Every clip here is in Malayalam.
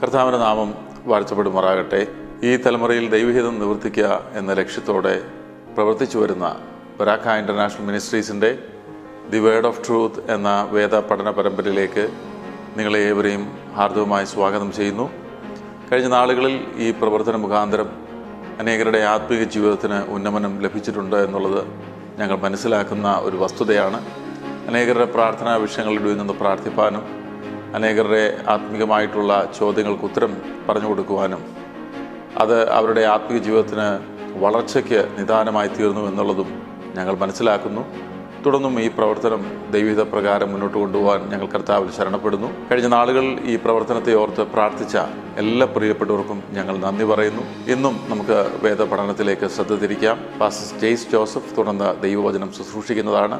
കർത്താവിൻ്റെ നാമം വാഴ്ത്തപ്പെടുമാറാകട്ടെ. ഈ തലമുറയിൽ ദൈവഹിതം നിവർത്തിക്കുക എന്ന ലക്ഷ്യത്തോടെ പ്രവർത്തിച്ചു വരുന്ന ബരാക്ക ഇൻ്റർനാഷണൽ മിനിസ്ട്രീസിൻ്റെ ദി വേർഡ് ഓഫ് ട്രൂത്ത് എന്ന വേദ പഠന പരമ്പരയിലേക്ക് നിങ്ങളെ ഏവരെയും ഹാർദവമായി സ്വാഗതം ചെയ്യുന്നു. കഴിഞ്ഞ നാളുകളിൽ ഈ പ്രവർത്തന മുഖാന്തരം അനേകരുടെ ആത്മീയ ജീവിതത്തിന് ഉന്നമനം ലഭിച്ചിട്ടുണ്ട് എന്നുള്ളത് ഞങ്ങൾ മനസ്സിലാക്കുന്ന ഒരു വസ്തുതയാണ്. അനേകരുടെ പ്രാർത്ഥനാ വിഷയങ്ങളിൽ നിന്ന് പ്രാർത്ഥിപ്പാനും അനേകരുടെ ആത്മീയമായിട്ടുള്ള ചോദ്യങ്ങൾക്ക് ഉത്തരം പറഞ്ഞു കൊടുക്കുവാനും അത് അവരുടെ ആത്മീയ ജീവിതത്തിന് വളർച്ചയ്ക്ക് നിദാനമായി തീർന്നു എന്നുള്ളതും ഞങ്ങൾ മനസ്സിലാക്കുന്നു. തുടർന്നും ഈ പ്രവർത്തനം ദൈവഹിത പ്രകാരം മുന്നോട്ട് കൊണ്ടുപോകാൻ ഞങ്ങൾ കർത്താവിൽ ശരണപ്പെടുന്നു. കഴിഞ്ഞ നാളുകൾ ഈ പ്രവർത്തനത്തെ ഓർത്ത് പ്രാർത്ഥിച്ച എല്ലാ പ്രിയപ്പെട്ടവർക്കും ഞങ്ങൾ നന്ദി പറയുന്നു. ഇന്നും നമുക്ക് വേദ പഠനത്തിലേക്ക് ശ്രദ്ധ തിരിക്കാം. പാസ്റ്റർ ജെയ്സ് ജോസഫ് തുടർന്ന് ദൈവവചനം ശുശ്രൂഷിക്കുന്നതാണ്.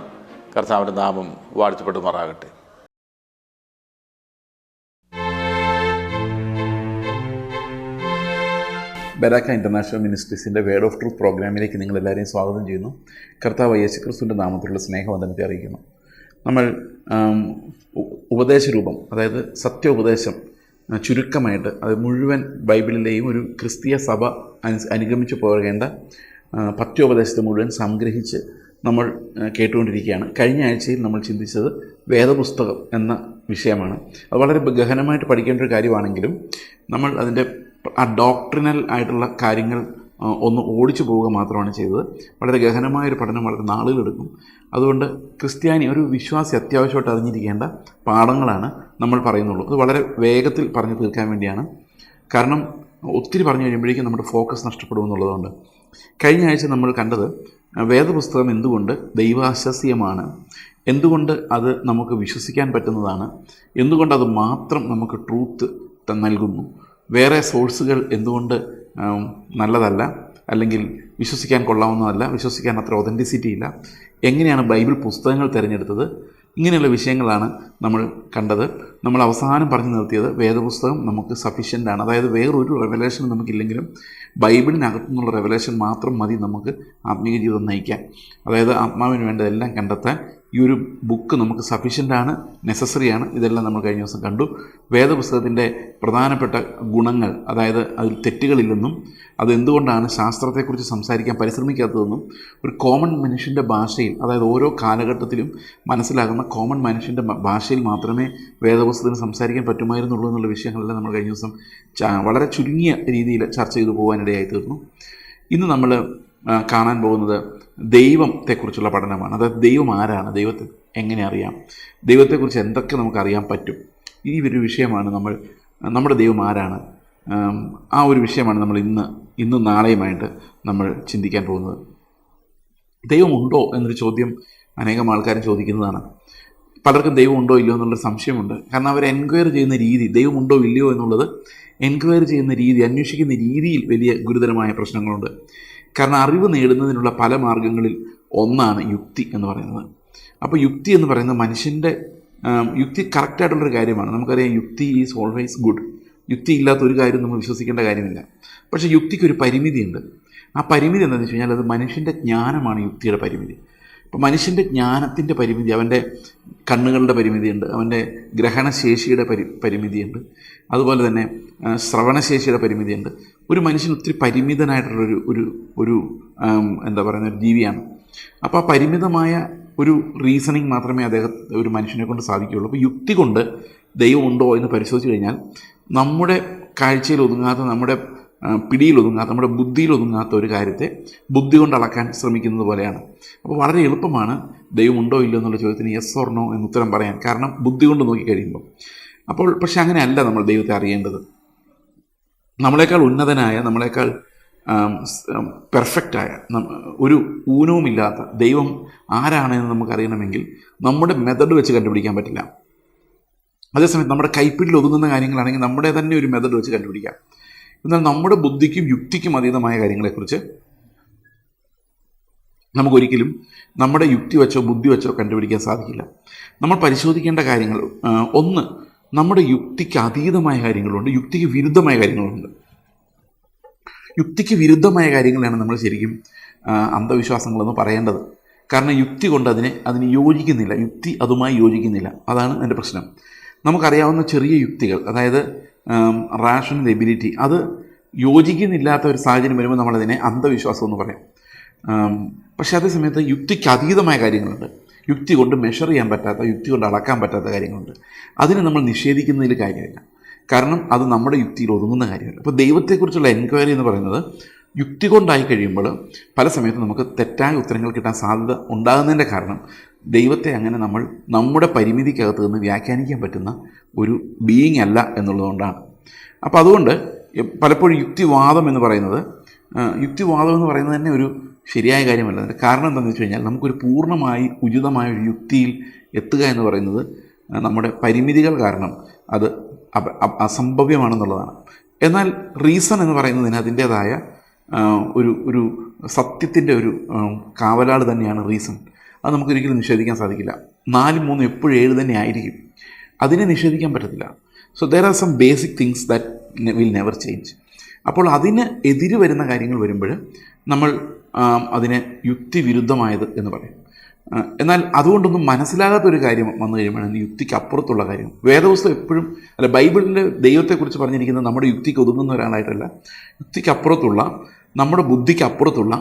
കർത്താവിൻ്റെ നാമം വാഴ്ത്തപ്പെടുമാറാകട്ടെ. ബരാക്ക ഇൻ്റർനാഷണൽ മിനിസ്ട്രീസിൻ്റെ വേർഡ് ഓഫ് ട്രൂത്ത് പ്രോഗ്രാമിലേക്ക് നിങ്ങളെല്ലാവരെയും സ്വാഗതം ചെയ്യുന്നു. കർത്താവ് യേശുക്രിസ്തുവിൻ്റെ നാമത്തിലുള്ള സ്നേഹവന്ദനത്തെ അറിയിക്കുന്നു. നമ്മൾ ഉപദേശരൂപം, അതായത് സത്യോപദേശം ചുരുക്കമായിട്ട് അത് മുഴുവൻ ബൈബിളിലെയും ഒരു ക്രിസ്തീയ സഭ അനുഗമിച്ചു പോകേണ്ട പത്യോപദേശത്തെ മുഴുവൻ സംഗ്രഹിച്ച് നമ്മൾ കേട്ടുകൊണ്ടിരിക്കുകയാണ്. കഴിഞ്ഞ ആഴ്ചയിൽ നമ്മൾ ചിന്തിച്ചത് വേദപുസ്തകം എന്ന വിഷയമാണ്. അത് വളരെ ഗഹനമായിട്ട് പഠിക്കേണ്ട ഒരു കാര്യമാണെങ്കിലും നമ്മൾ അതിൻ്റെ ആ ഡോക്ട്രിനൽ ആയിട്ടുള്ള കാര്യങ്ങൾ ഒന്ന് ഓടിച്ചു പോവുക മാത്രമാണ് ചെയ്തത്. വളരെ ഗഹനമായൊരു പഠനം വളരെ നാളുകളെടുക്കും. അതുകൊണ്ട് ക്രിസ്ത്യാനി, ഒരു വിശ്വാസി അത്യാവശ്യമായിട്ട് അറിഞ്ഞിരിക്കേണ്ട പാഠങ്ങളാണ് നമ്മൾ പറയുന്നുള്ളൂ. അത് വളരെ വേഗത്തിൽ പറഞ്ഞു തീർക്കാൻ വേണ്ടിയാണ്. കാരണം ഒത്തിരി പറഞ്ഞു കഴിയുമ്പോഴേക്കും നമ്മുടെ ഫോക്കസ് നഷ്ടപ്പെടുമെന്നുള്ളതുകൊണ്ട്. കഴിഞ്ഞ ആഴ്ച നമ്മൾ കണ്ടത് വേദപുസ്തകം എന്തുകൊണ്ട് ദൈവാശ്വസ്യമാണ്, എന്തുകൊണ്ട് അത് നമുക്ക് വിശ്വസിക്കാൻ പറ്റുന്നതാണ്, എന്തുകൊണ്ടത് മാത്രം നമുക്ക് ട്രൂത്ത് നൽകുന്നു, വേറെ സോഴ്സുകൾ എന്തുകൊണ്ട് നല്ലതല്ല, അല്ലെങ്കിൽ വിശ്വസിക്കാൻ കൊള്ളാവുന്നതല്ല, വിശ്വസിക്കാൻ അത്ര ഒതൻറ്റിസിറ്റി ഇല്ല, എങ്ങനെയാണ് ബൈബിൾ പുസ്തകങ്ങൾ തിരഞ്ഞെടുത്തത്, ഇങ്ങനെയുള്ള വിഷയങ്ങളാണ് നമ്മൾ കണ്ടത്. നമ്മൾ അവസാനം പറഞ്ഞു നിർത്തിയത് വേദപുസ്തകം നമുക്ക് സഫീഷ്യൻ്റാണ്. അതായത് വേറൊരു റെവലേഷൻ നമുക്കില്ലെങ്കിലും ബൈബിളിനകത്തുനിന്നുള്ള റെവലേഷൻ മാത്രം മതി നമുക്ക് ആത്മീയ ജീവിതം നയിക്കാൻ. അതായത് ആത്മാവിന് വേണ്ടതെല്ലാം കണ്ടെത്താൻ ഈ ഒരു ബുക്ക് നമുക്ക് സഫീഷ്യൻ്റാണ്, നെസസറിയാണ്. ഇതെല്ലാം നമ്മൾ കഴിഞ്ഞ ദിവസം കണ്ടു. വേദപുസ്തകത്തിൻ്റെ പ്രധാനപ്പെട്ട ഗുണങ്ങൾ, അതായത് അതിൽ തെറ്റുകളില്ലെന്നും അതെന്തുകൊണ്ടാണ് ശാസ്ത്രത്തെക്കുറിച്ച് സംസാരിക്കാൻ പരിശ്രമിക്കാത്തതെന്നും ഒരു കോമൺ മനുഷ്യൻ്റെ ഭാഷയിൽ, അതായത് ഓരോ കാലഘട്ടത്തിലും മനസ്സിലാകുന്ന കോമൺ മനുഷ്യൻ്റെ ഭാഷയിൽ മാത്രമേ വേദപുസ്തകത്തിന് സംസാരിക്കാൻ പറ്റുമായിരുന്നുള്ളൂ എന്നുള്ള വിഷയങ്ങളെല്ലാം നമ്മൾ കഴിഞ്ഞ ദിവസം വളരെ ചുരുങ്ങിയ രീതിയിൽ ചർച്ച ചെയ്തു പോകാനിടയായി തീർന്നു. ഇന്ന് നമ്മൾ കാണാൻ പോകുന്നത് ദൈവത്തെക്കുറിച്ചുള്ള പഠനമാണ്. അതായത് ദൈവം ആരാണ്, ദൈവത്തെ എങ്ങനെ അറിയാം, ദൈവത്തെക്കുറിച്ച് എന്തൊക്കെ നമുക്കറിയാൻ പറ്റും, ഈ ഒരു വിഷയമാണ് നമ്മുടെ ദൈവം ആരാണ്, ആ ഒരു വിഷയമാണ് നമ്മൾ ഇന്നും നാളെയുമായിട്ട് നമ്മൾ ചിന്തിക്കാൻ പോകുന്നത്. ദൈവമുണ്ടോ എന്നൊരു ചോദ്യം അനേകം ആൾക്കാരും ചോദിക്കുന്നതാണ്. പലർക്കും ദൈവമുണ്ടോ ഇല്ലയോ എന്നുള്ളൊരു സംശയമുണ്ട്. കാരണം അവർ എൻക്വയറി ചെയ്യുന്ന രീതി, ദൈവമുണ്ടോ ഇല്ലയോ എന്നുള്ളത് എൻക്വയറി ചെയ്യുന്ന രീതി, അന്വേഷിക്കുന്ന രീതിയിൽ വലിയ ഗുരുതരമായ പ്രശ്നങ്ങളുണ്ട്. കാരണം അറിവ് നേടുന്നതിനുള്ള പല മാർഗങ്ങളിൽ ഒന്നാണ് യുക്തി എന്ന് പറയുന്നത്. അപ്പോൾ യുക്തി എന്ന് പറയുന്നത് മനുഷ്യൻ്റെ യുക്തി കറക്റ്റായിട്ടുള്ളൊരു കാര്യമാണ്. നമുക്കറിയാം യുക്തി ഈസ് ഓൾവേസ് ഗുഡ്. യുക്തി ഇല്ലാത്ത ഒരു കാര്യം നമ്മൾ വിശ്വസിക്കേണ്ട കാര്യമില്ല. പക്ഷേ യുക്തിക്കൊരു പരിമിതിയുണ്ട്. ആ പരിമിതി എന്താണെന്ന് വെച്ച് കഴിഞ്ഞാൽ അത് മനുഷ്യൻ്റെ ജ്ഞാനമാണ് യുക്തിയുടെ പരിമിതി. അപ്പോൾ മനുഷ്യൻ്റെ ജ്ഞാനത്തിൻ്റെ പരിമിതി, അവൻ്റെ കണ്ണുകളുടെ പരിമിതിയുണ്ട്, അവൻ്റെ ഗ്രഹണശേഷിയുടെ പരിമിതിയുണ്ട്, അതുപോലെ തന്നെ ശ്രവണശേഷിയുടെ പരിമിതിയുണ്ട്. ഒരു മനുഷ്യൻ ഒത്തിരി പരിമിതനായിട്ടുള്ളൊരു ഒരു എന്താ പറയുന്ന ഒരു ജീവിയാണ്. അപ്പോൾ ആ പരിമിതമായ ഒരു റീസണിങ് മാത്രമേ ഒരു മനുഷ്യനെ കൊണ്ട് സാധിക്കുകയുള്ളൂ. അപ്പോൾ യുക്തി കൊണ്ട് ദൈവമുണ്ടോ എന്ന് പരിശോധിച്ച് കഴിഞ്ഞാൽ നമ്മുടെ കാഴ്ചയിൽ ഒതുങ്ങാത്ത, നമ്മുടെ പിടിയിൽ ഒതുങ്ങാത്ത, നമ്മുടെ ബുദ്ധിയിൽ ഒതുങ്ങാത്ത ഒരു കാര്യത്തെ ബുദ്ധി കൊണ്ട് അളക്കാൻ ശ്രമിക്കുന്നത് പോലെയാണ്. അപ്പോൾ വളരെ എളുപ്പമാണ് ദൈവമുണ്ടോ ഇല്ലയോ എന്നുള്ള ചോദ്യത്തിന് യെസ് ഓർ നോ എന്ന് ഉത്തരം പറയാൻ, കാരണം ബുദ്ധി കൊണ്ട് നോക്കിക്കഴിയുമ്പോൾ. അപ്പോൾ പക്ഷെ അങ്ങനെയല്ല നമ്മൾ ദൈവത്തെ അറിയേണ്ടത്. നമ്മളെക്കാൾ ഉന്നതനായ, നമ്മളെക്കാൾ പെർഫെക്റ്റായ, ഒരു ഊനവുമില്ലാത്ത ദൈവം ആരാണെന്ന് നമുക്കറിയണമെങ്കിൽ നമ്മുടെ മെത്തഡ് വെച്ച് കണ്ടുപിടിക്കാൻ പറ്റില്ല. അതേസമയത്ത് നമ്മുടെ കൈപ്പിടിയിൽ ഒതുങ്ങുന്ന കാര്യങ്ങളാണെങ്കിൽ നമ്മുടെ തന്നെ ഒരു മെത്തഡ് വെച്ച് കണ്ടുപിടിക്കാം. എന്നാൽ നമ്മുടെ ബുദ്ധിക്കും യുക്തിക്കും അതീതമായ കാര്യങ്ങളെക്കുറിച്ച് നമുക്കൊരിക്കലും നമ്മുടെ യുക്തി വെച്ചോ ബുദ്ധി വെച്ചോ കണ്ടുപിടിക്കാൻ സാധിക്കില്ല. നമ്മൾ പരിശോധിക്കേണ്ട കാര്യങ്ങൾ, ഒന്ന്, നമ്മുടെ യുക്തിക്ക് അതീതമായ കാര്യങ്ങളുണ്ട്, യുക്തിക്ക് വിരുദ്ധമായ കാര്യങ്ങളുണ്ട്. യുക്തിക്ക് വിരുദ്ധമായ കാര്യങ്ങളാണ് നമ്മൾ ശരിക്കും അന്ധവിശ്വാസങ്ങളെന്ന് പറയേണ്ടത്. കാരണം യുക്തി കൊണ്ട് അതിന് യോജിക്കുന്നില്ല, യുക്തി അതുമായി യോജിക്കുന്നില്ല. അതാണ് എൻ്റെ പ്രശ്നം. നമുക്കറിയാവുന്ന ചെറിയ യുക്തികൾ, അതായത് റാഷണൽ എബിലിറ്റി അത് യോജിക്കുന്നില്ലാത്ത ഒരു സാഹചര്യം വരുമ്പോൾ നമ്മളതിനെ അന്ധവിശ്വാസം എന്ന് പറയും. പക്ഷേ അതേ സമയത്ത് യുക്തിക്ക് അതീതമായ കാര്യങ്ങളുണ്ട്. യുക്തി കൊണ്ട് മെഷർ ചെയ്യാൻ പറ്റാത്ത, യുക്തി കൊണ്ട് അളക്കാൻ പറ്റാത്ത കാര്യങ്ങളുണ്ട്. അതിനെ നമ്മൾ നിഷേധിക്കുന്നതിൽ കാര്യമില്ല. കാരണം അത് നമ്മുടെ യുക്തിയിൽ ഒതുങ്ങുന്ന കാര്യമല്ല. അപ്പോൾ ദൈവത്തെക്കുറിച്ചുള്ള എൻക്വയറി എന്ന് പറയുന്നത് യുക്തി കൊണ്ടായി കഴിയുമ്പോൾ പല സമയത്തും നമുക്ക് തെറ്റായ ഉത്തരങ്ങൾ കിട്ടാൻ സാധ്യത ഉണ്ടാകുന്നതിൻ്റെ കാരണം ദൈവത്തെ അങ്ങനെ നമ്മൾ നമ്മുടെ പരിമിതിക്കകത്ത് നിന്ന് വ്യാഖ്യാനിക്കാൻ പറ്റുന്ന ഒരു ബീയിങ് അല്ല എന്നുള്ളതുകൊണ്ടാണ്. അപ്പോൾ അതുകൊണ്ട് പലപ്പോഴും യുക്തിവാദം എന്ന് പറയുന്നത് തന്നെ ഒരു ശരിയായ കാര്യമല്ല. അതിൻ്റെ കാരണം എന്താണെന്ന് വെച്ച് കഴിഞ്ഞാൽ നമുക്കൊരു പൂർണ്ണമായി ഉചിതമായ ഒരു യുക്തിയിൽ എത്തുക എന്ന് പറയുന്നത് നമ്മുടെ പരിമിതികൾ കാരണം അത് അസംഭവ്യമാണെന്നുള്ളതാണ്. എന്നാൽ റീസൺ എന്ന് പറയുന്നതിന് അതിൻ്റേതായ ഒരു സത്യത്തിൻ്റെ ഒരു കാവലാൾ തന്നെയാണ് റീസൺ. അത് നമുക്കൊരിക്കലും നിഷേധിക്കാൻ സാധിക്കില്ല. 4, 3 എപ്പോഴും 7 തന്നെ ആയിരിക്കും. അതിനെ നിഷേധിക്കാൻ പറ്റത്തില്ല. So there are some basic things that will never change. അപ്പോൾ അതിന് എതിര് വരുന്ന കാര്യങ്ങൾ വരുമ്പോൾ നമ്മൾ അതിനെ യുക്തിവിരുദ്ധമായത് എന്ന് പറയും. എന്നാൽ അതുകൊണ്ടൊന്നും മനസ്സിലാകാത്തൊരു കാര്യം വന്നു കഴിയുമ്പോഴാണ് യുക്തിക്ക് അപ്പുറത്തുള്ള കാര്യം. വേദപുസ്തകം എപ്പോഴും ബൈബിളിൻ്റെ ദൈവത്തെക്കുറിച്ച് പറഞ്ഞിരിക്കുന്നത് നമ്മുടെ യുക്തിക്ക് ഒതുങ്ങുന്ന ഒരാളായിട്ടല്ല, യുക്തിക്ക് അപ്പുറത്തുള്ള, നമ്മുടെ ബുദ്ധിക്ക് അപ്പുറത്തുള്ള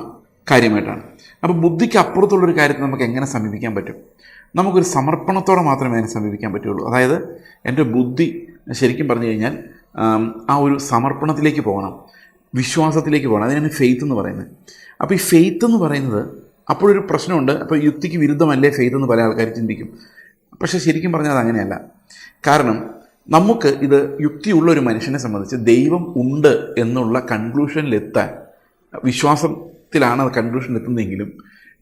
കാര്യമായിട്ടാണ്. അപ്പോൾ ബുദ്ധിക്ക് അപ്പുറത്തുള്ളൊരു കാര്യത്തെ നമുക്ക് എങ്ങനെ സമീപിക്കാൻ പറ്റും? നമുക്കൊരു സമർപ്പണത്തോടെ മാത്രമേ അതിനെ സമീപിക്കാൻ പറ്റുള്ളൂ. അതായത് എൻ്റെ ബുദ്ധി ശരിക്കും പറഞ്ഞു കഴിഞ്ഞാൽ ആ ഒരു സമർപ്പണത്തിലേക്ക് പോകണം, വിശ്വാസത്തിലേക്ക് പോകണം. അതിനാണ് ഫെയ്ത്ത് എന്ന് പറയുന്നത്. അപ്പോൾ ഈ ഫെയ്ത്ത് എന്ന് പറയുന്നത് അപ്പോഴൊരു പ്രശ്നമുണ്ട്. അപ്പോൾ യുക്തിക്ക് വിരുദ്ധമല്ലേ ഫെയ്ത്ത് എന്ന് പല ആൾക്കാർ ചിന്തിക്കും. പക്ഷേ ശരിക്കും പറഞ്ഞാൽ അത് അങ്ങനെയല്ല. കാരണം നമുക്ക് ഇത് യുക്തിയുള്ളൊരു മനുഷ്യനെ സംബന്ധിച്ച് ദൈവം ഉണ്ട് എന്നുള്ള കൺക്ലൂഷനിലെത്താൻ, വിശ്വാസത്തിലാണ് അത് കൺക്ലൂഷനിലെത്തുന്നതെങ്കിലും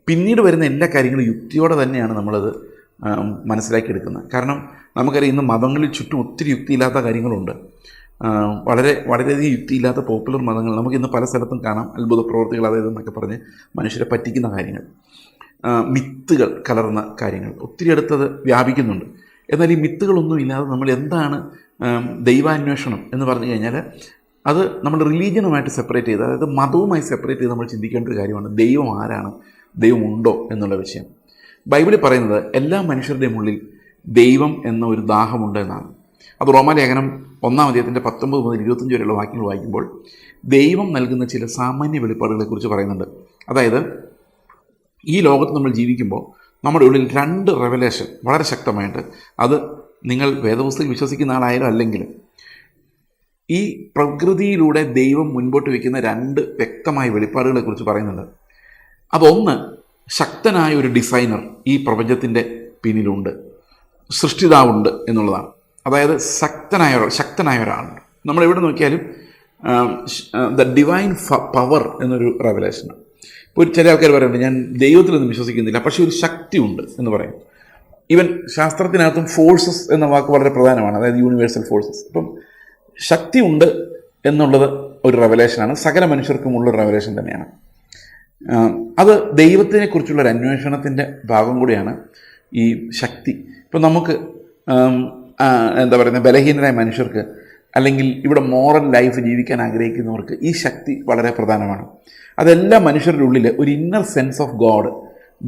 പിന്നീട് വരുന്ന എല്ലാ കാര്യങ്ങളും യുക്തിയോടെ തന്നെയാണ് നമ്മളത് മനസ്സിലാക്കിയെടുക്കുന്നത്. കാരണം നമുക്കറിയാം ഇന്ന് മതങ്ങളിൽ ചുറ്റും ഒത്തിരി യുക്തിയില്ലാത്ത കാര്യങ്ങളുണ്ട്. വളരെയധികം യുക്തിയില്ലാത്ത പോപ്പുലർ മതങ്ങൾ നമുക്കിന്ന് പല സ്ഥലത്തും കാണാം. അത്ഭുത പ്രവർത്തികൾ അതായതെന്നൊക്കെ പറഞ്ഞ് മനുഷ്യരെ പറ്റിക്കുന്ന കാര്യങ്ങൾ, മിത്തുകൾ കലർന്ന കാര്യങ്ങൾ ഒത്തിരി അടുത്തത് വ്യാപിക്കുന്നുണ്ട്. എന്നാൽ ഈ മിത്തുകളൊന്നും ഇല്ലാതെ നമ്മൾ എന്താണ് ദൈവാന്വേഷണം എന്ന് പറഞ്ഞു കഴിഞ്ഞാൽ അത് നമ്മൾ റിലീജിയനുമായിട്ട് സെപ്പറേറ്റ് ചെയ്ത്, അതായത് മതവുമായി സെപ്പറേറ്റ് ചെയ്ത് നമ്മൾ ചിന്തിക്കേണ്ട ഒരു കാര്യമാണ് ദൈവം ആരാണ്, ദൈവമുണ്ടോ എന്നുള്ള വിഷയം. ബൈബിളിൽ പറയുന്നത് എല്ലാ മനുഷ്യരുടെയും ഉള്ളിൽ ദൈവം എന്ന ഒരു ദാഹമുണ്ട് എന്നാണ്. അത് റോമാലേഖനം 1-ാം അധ്യായത്തിൻ്റെ 19 മുതൽ 25 വരെയുള്ള വാക്യങ്ങൾ വായിക്കുമ്പോൾ ദൈവം നൽകുന്ന ചില സാമാന്യ വെളിപ്പാടുകളെക്കുറിച്ച് പറയുന്നുണ്ട്. അതായത് ഈ ലോകത്ത് നമ്മൾ ജീവിക്കുമ്പോൾ നമ്മുടെ ഉള്ളിൽ 2 റെവലേഷൻ വളരെ ശക്തമായിട്ട്, അത് നിങ്ങൾ വേദപുസ്തകത്തിൽ വിശ്വസിക്കുന്ന ആളായാലും അല്ലെങ്കിലും ഈ പ്രകൃതിയിലൂടെ ദൈവം മുൻപോട്ട് വയ്ക്കുന്ന 2 വ്യക്തമായ വെളിപ്പാടുകളെക്കുറിച്ച് പറയുന്നുണ്ട്. അതൊന്ന്, ശക്തനായ ഒരു ഡിസൈനർ ഈ പ്രപഞ്ചത്തിൻ്റെ പിന്നിലുണ്ട്, സൃഷ്ടിതാവുണ്ട് എന്നുള്ളതാണ്. അതായത് ശക്തനായ ഒരാളുണ്ട്. നമ്മളെവിടെ നോക്കിയാലും ദ ഡിവൈൻ പവർ എന്നൊരു റെവലേഷനാണ്. ഇപ്പോൾ ചില ആൾക്കാർ പറയുന്നുണ്ട് ഞാൻ ദൈവത്തിലൊന്നും വിശ്വസിക്കുന്നില്ല, പക്ഷേ ഒരു ശക്തിയുണ്ട് എന്ന് പറയും. ഈവൻ ശാസ്ത്രത്തിനകത്തും ഫോഴ്സസ് എന്ന വാക്ക് വളരെ പ്രധാനമാണ്, അതായത് യൂണിവേഴ്സൽ ഫോഴ്സസ്. ഇപ്പം ശക്തി ഉണ്ട് എന്നുള്ളത് ഒരു റെവലേഷനാണ്, സകല മനുഷ്യർക്കും ഉള്ളൊരു റെവലേഷൻ തന്നെയാണ്. അത് ദൈവത്തിനെക്കുറിച്ചുള്ളൊരു അന്വേഷണത്തിൻ്റെ ഭാഗം കൂടിയാണ് ഈ ശക്തി. ഇപ്പം നമുക്ക് എന്താ പറയുന്നത്, ബലഹീനരായ മനുഷ്യർക്ക് അല്ലെങ്കിൽ ഇവിടെ മോറൽ ലൈഫ് ജീവിക്കാൻ ആഗ്രഹിക്കുന്നവർക്ക് ഈ ശക്തി വളരെ പ്രധാനമാണ്. അതെല്ലാ മനുഷ്യരുടെ ഉള്ളിൽ ഒരു ഇന്നർ സെൻസ് ഓഫ് ഗോഡ്,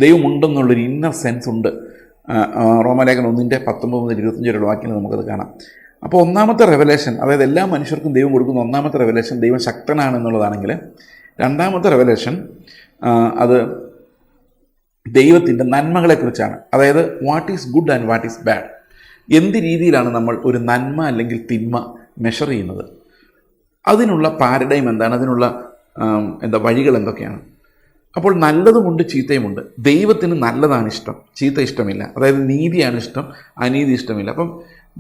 ദൈവമുണ്ടെന്നുള്ളൊരു ഇന്നർ സെൻസ് ഉണ്ട്. റോമാലേഖനം 1-ന്റെ 19 മുതൽ 25 വരെയുള്ള വാക്യങ്ങൾ നമുക്കത് കാണാം. അപ്പോൾ ഒന്നാമത്തെ റെവലേഷൻ, അതായത് എല്ലാ മനുഷ്യർക്കും ദൈവം കൊടുക്കുന്ന ഒന്നാമത്തെ റെവലേഷൻ ദൈവം ശക്തനാണെന്നുള്ളതാണെങ്കിൽ, രണ്ടാമത്തെ റെവലേഷൻ അത് ദൈവത്തിൻ്റെ നന്മകളെക്കുറിച്ചാണ്. അതായത് what is good and what is bad, എന്ത് രീതിയിലാണ് നമ്മൾ ഒരു നന്മ അല്ലെങ്കിൽ തിന്മ മെഷർ ചെയ്യുന്നത്, അതിനുള്ള പാരഡൈം എന്താണ്, അതിനുള്ള വഴികൾ എന്തൊക്കെയാണ്. അപ്പോൾ നല്ലതുമുണ്ട് ചീത്തയുമുണ്ട്. ദൈവത്തിന് നല്ലതാണ് ഇഷ്ടം, ചീത്ത ഇഷ്ടമില്ല. അതായത് നീതിയാണ് ഇഷ്ടം, അനീതി ഇഷ്ടമില്ല. അപ്പം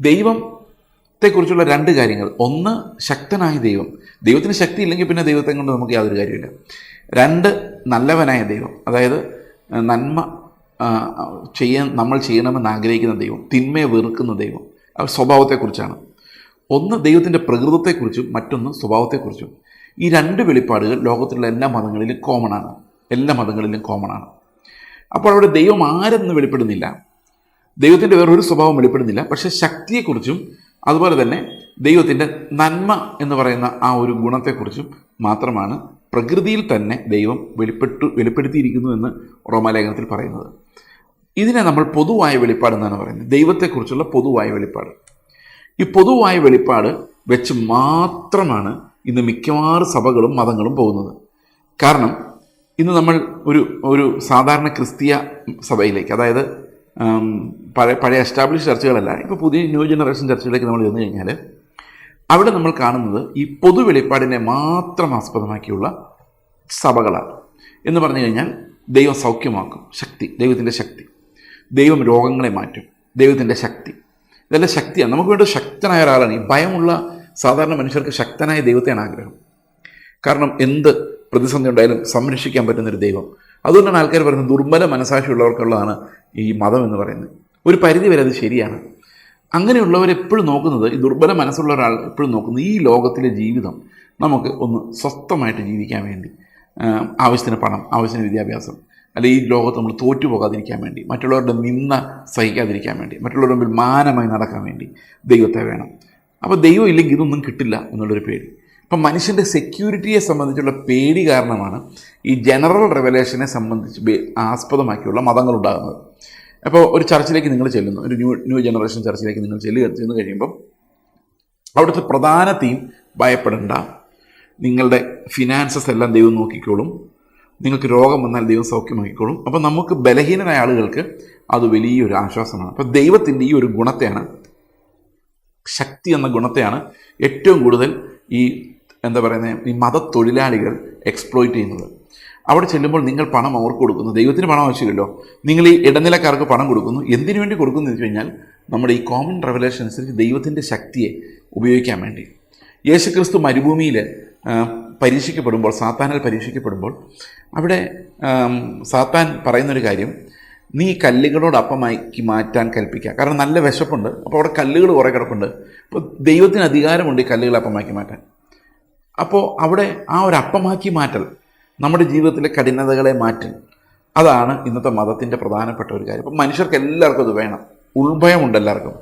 ദൈവത്തെക്കുറിച്ചുള്ള 2 കാര്യങ്ങൾ, ഒന്ന് ശക്തനായ ദൈവം, ദൈവത്തിന് ശക്തി ഇല്ലെങ്കിൽ പിന്നെ ദൈവത്തെ കൊണ്ട് നമുക്ക് യാതൊരു കാര്യമില്ല. 2 നല്ലവനായ ദൈവം, അതായത് നന്മ നമ്മൾ ചെയ്യണമെന്ന് ആഗ്രഹിക്കുന്ന ദൈവം, തിന്മയെ വെറുക്കുന്ന ദൈവം. സ്വഭാവത്തെക്കുറിച്ചാണ്. ഒന്ന് ദൈവത്തിൻ്റെ പ്രകൃതത്തെക്കുറിച്ചും മറ്റൊന്ന് സ്വഭാവത്തെക്കുറിച്ചും. ഈ 2 വെളിപ്പാടുകൾ ലോകത്തിലുള്ള എല്ലാ മതങ്ങളിലും കോമൺ ആണ്. അപ്പോൾ അവിടെ ദൈവം ആരെന്ന് വെളിപ്പെടുന്നില്ല, ദൈവത്തിൻ്റെ വേറൊരു സ്വഭാവം വെളിപ്പെടുന്നില്ല. പക്ഷേ ശക്തിയെക്കുറിച്ചും അതുപോലെ തന്നെ ദൈവത്തിൻ്റെ നന്മ എന്ന് പറയുന്ന ആ ഒരു ഗുണത്തെക്കുറിച്ചും മാത്രമാണ് പ്രകൃതിയിൽ തന്നെ ദൈവം വെളിപ്പെടുത്തിയിരിക്കുന്നു എന്ന് റോമാലേഖനത്തിൽ പറയുന്നത്. ഇതിനെ നമ്മൾ പൊതുവായ വെളിപ്പാട് എന്നാണ് പറയുന്നത്, ദൈവത്തെക്കുറിച്ചുള്ള പൊതുവായ വെളിപ്പാട്. ഈ പൊതുവായ വെളിപ്പാട് വെച്ച് മാത്രമാണ് ഇന്ന് മിക്കവാറും സഭകളും മതങ്ങളും പോകുന്നത്. കാരണം ഇന്ന് നമ്മൾ ഒരു സാധാരണ ക്രിസ്തീയ സഭയിലേക്ക്, അതായത് പഴയ എസ്റ്റാബ്ലിഷ് ചർച്ചുകളല്ല, ഇപ്പോൾ പുതിയ ന്യൂ ജനറേഷൻ ചർച്ചുകളിലേക്ക് നമ്മൾ ചെന്ന് കഴിഞ്ഞാൽ അവിടെ നമ്മൾ കാണുന്നത് ഈ പൊതു വെളിപ്പാടിനെ മാത്രം ആസ്പദമാക്കിയുള്ള സഭകളാണ്. എന്ന് പറഞ്ഞു കഴിഞ്ഞാൽ ദൈവം സൗഖ്യമാക്കും, ശക്തി, ദൈവത്തിൻ്റെ ശക്തി, ദൈവം രോഗങ്ങളെ മാറ്റും, ദൈവത്തിൻ്റെ ശക്തി, ഇതെല്ലാം ശക്തിയാണ്. നമുക്ക് വേണ്ട ശക്തനായ ഒരാളാണ്. ഈ ഭയമുള്ള സാധാരണ മനുഷ്യർക്ക് ശക്തനായ ദൈവത്തെയാണ് ആഗ്രഹം. കാരണം എന്ത് പ്രതിസന്ധി ഉണ്ടായാലും സംരക്ഷിക്കാൻ പറ്റുന്നൊരു ദൈവം. അതുകൊണ്ടാണ് ആൾക്കാർ പറയുന്നത് ദുർബല മനസാക്ഷിയുള്ളവർക്കുള്ളതാണ് ഈ മതം എന്ന് പറയുന്നത്. ഒരു പരിധി വരെ അത് ശരിയാണ്. അങ്ങനെയുള്ളവരെപ്പോഴും നോക്കുന്നത്, ഈ ദുർബല മനസ്സുള്ള ഒരാൾ എപ്പോഴും നോക്കുന്നത് ഈ ലോകത്തിലെ ജീവിതം നമുക്ക് ഒന്ന് സ്വസ്ഥമായിട്ട് ജീവിക്കാൻ വേണ്ടി, ആവശ്യത്തിന് പണം, ആവശ്യത്തിന് വിദ്യാഭ്യാസം, അല്ലെങ്കിൽ ഈ ലോകത്ത് നമ്മൾ തോറ്റുപോകാതിരിക്കാൻ വേണ്ടി, മറ്റുള്ളവരുടെ നിന്ന സഹിക്കാതിരിക്കാൻ വേണ്ടി, മറ്റുള്ളവരുടെ മുമ്പിൽ മാനമായി നടക്കാൻ വേണ്ടി ദൈവത്തെ വേണം. അപ്പോൾ ദൈവം ഇല്ലെങ്കിൽ ഇതൊന്നും കിട്ടില്ല എന്നുള്ളൊരു പേടി. അപ്പം മനുഷ്യൻ്റെ സെക്യൂരിറ്റിയെ സംബന്ധിച്ചുള്ള പേടി കാരണമാണ് ഈ ജനറൽ റെവലേഷനെ സംബന്ധിച്ച് ആസ്പദമാക്കിയുള്ള മതങ്ങളുണ്ടാകുന്നത്. അപ്പോൾ ഒരു ചർച്ചിലേക്ക് നിങ്ങൾ ചെല്ലുന്നു, ഒരു ന്യൂ ജനറേഷൻ ചർച്ചിലേക്ക് നിങ്ങൾ ചെന്ന് കഴിയുമ്പം അവിടുത്തെ പ്രധാന തീം ഭയപ്പെടേണ്ട, നിങ്ങളുടെ ഫിനാൻസസ് എല്ലാം ദൈവം നോക്കിക്കോളും, നിങ്ങൾക്ക് രോഗം വന്നാൽ ദൈവം സൗഖ്യമാക്കിക്കോളും. അപ്പോൾ നമുക്ക് ബലഹീനരായ ആളുകൾക്ക് അത് വലിയൊരു ആശ്വാസമാണ്. അപ്പോൾ ദൈവത്തിൻ്റെ ഈ ഒരു ഗുണത്തെയാണ്, ശക്തി എന്ന ഗുണത്തെയാണ് ഏറ്റവും കൂടുതൽ ഈ ഈ മതത്തൊഴിലാളികൾ എക്സ്പ്ലോയിറ്റ് ചെയ്യുന്നത്. അവിടെ ചെല്ലുമ്പോൾ നിങ്ങൾ പണം അവർക്ക് കൊടുക്കുന്നു. ദൈവത്തിന് പണം ആവശ്യമില്ലല്ലോ, നിങ്ങൾ ഈ ഇടനിലക്കാർക്ക് പണം കൊടുക്കുന്നു. എന്തിനു വേണ്ടി കൊടുക്കുന്നു എന്ന് വെച്ച് കഴിഞ്ഞാൽ നമ്മുടെ ഈ കോമൺ റെവലേഷൻ അനുസരിച്ച് ദൈവത്തിൻ്റെ ശക്തിയെ ഉപയോഗിക്കാൻ വേണ്ടി. യേശുക്രിസ്തു മരുഭൂമിയിൽ പരീക്ഷിക്കപ്പെടുമ്പോൾ, സാത്താനാൽ പരീക്ഷിക്കപ്പെടുമ്പോൾ അവിടെ സാത്താൻ പറയുന്നൊരു കാര്യം, നീ കല്ലുകളോട് അപ്പമാക്കി മാറ്റാൻ കൽപ്പിക്കുക. കാരണം നല്ല വിശപ്പുണ്ട്, അപ്പോൾ അവിടെ കല്ലുകൾ കുറേ കിടപ്പുണ്ട്. അപ്പോൾ ദൈവത്തിന് അധികാരമുണ്ട് ഈ കല്ലുകൾ അപ്പമാക്കി മാറ്റാൻ. അപ്പോൾ അവിടെ ആ ഒരു അപ്പമാക്കി മാറ്റൽ, നമ്മുടെ ജീവിതത്തിലെ കഠിനതകളെ മാറ്റൽ, അതാണ് ഇന്നത്തെ മതത്തിൻ്റെ പ്രധാനപ്പെട്ട ഒരു കാര്യം. അപ്പം മനുഷ്യർക്ക് എല്ലാവർക്കും അത് വേണം, ഉൾഭയമുണ്ട് എല്ലാവർക്കും.